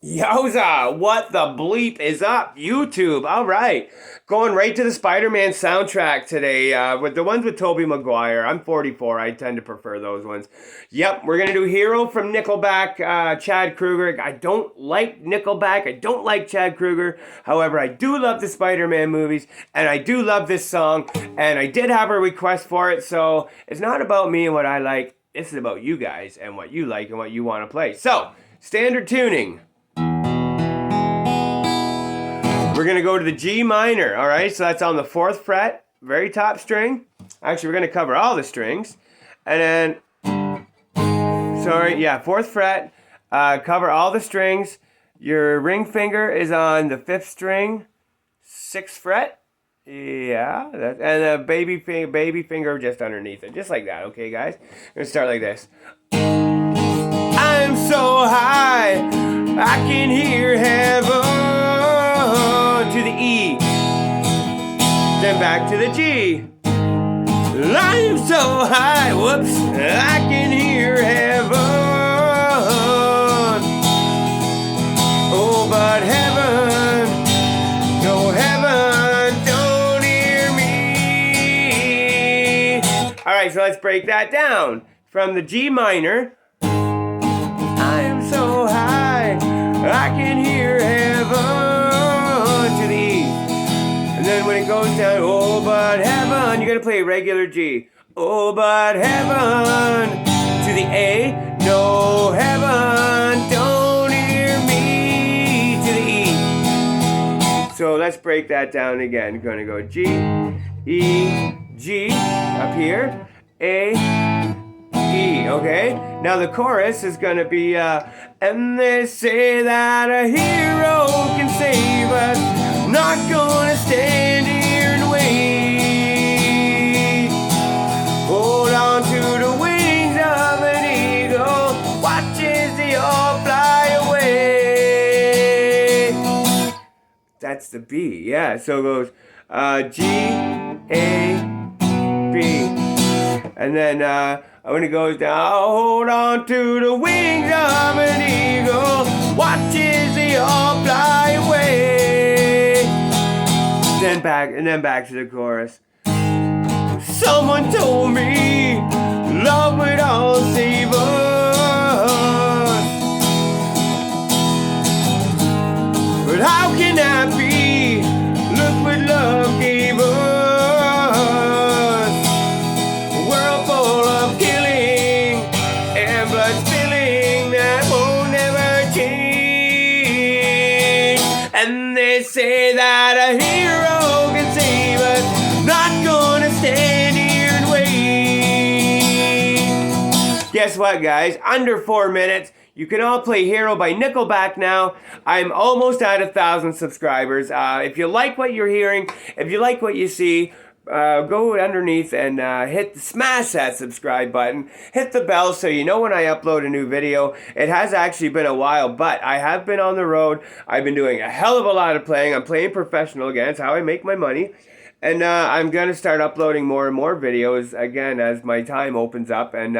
Yowza! What the bleep is up, YouTube? All right, going right to the Spider-Man soundtrack today with the ones with Tobey Maguire. I'm 44. I tend to prefer those ones. Yep, we're gonna do "Hero" from Nickelback. Chad Kroeger. I don't like Nickelback. I don't like Chad Kroeger. However, I do love the Spider-Man movies, and I do love this song. And I did have a request for it, so it's not about me and what I like. This is about you guys and what you like and what you want to play. So, standard tuning. We're going to go to the G minor, all right? So that's on the 4th fret, very top string. Actually, we're going to cover all the strings. And then, 4th fret, cover all the strings. Your ring finger is on the 5th string, 6th fret. Yeah, and the baby finger just underneath it, just like that, okay, guys? We're going to start like this. I'm so high, I can hear heaven. To the E, then back to the G. I'm so high, whoops, I can hear heaven. Oh, but heaven, no heaven, don't hear me. All right, so let's break that down. From the G minor, I am so high, I can hear heaven. Then when it goes down, oh, but heaven, you're going to play a regular G. Oh, but heaven, to the A, no heaven, don't hear me, to the E. So let's break that down again. You're going to go G, E, G, up here, A, E, okay? Now the chorus is going to be, and they say that a hero can save us. Not gonna stand here and wait. Hold on to the wings of an eagle. Watch as they all fly away. That's the B, yeah. So it goes G, A, B. And then when it goes down, hold on to the wings of an eagle. Watch as they all fly away. Then back to the chorus. Someone told me love would all save us, but how can that be? Look what love gave us. A world full of killing and blood spilling that won't never change. And they say that a hero can save us, not gonna stand here and wait. Guess what, guys? Under 4 minutes, you can all play "Hero" by Nickelback now. I'm almost at 1,000 subscribers. If you like what you're hearing, if you like what you see, go underneath and smash that subscribe button. Hit the bell so you know when I upload a new video. It has actually been a while, but I have been on the road. I've been doing a hell of a lot of playing. I'm playing professional again. It's how I make my money. And I'm going to start uploading more and more videos again as my time opens up. And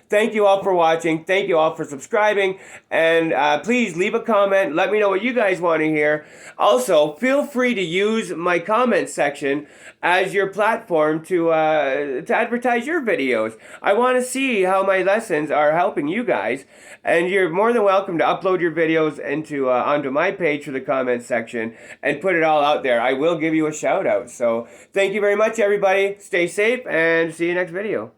thank you all for watching. Thank you all for subscribing. And please leave a comment. Let me know what you guys want to hear. Also, feel free to use my comment section as your platform to advertise your videos. I want to see how my lessons are helping you guys. And you're more than welcome to upload your videos onto my page for the comment section and put it all out there. I will give you a shout out. So thank you very much, everybody. Stay safe and see you next video.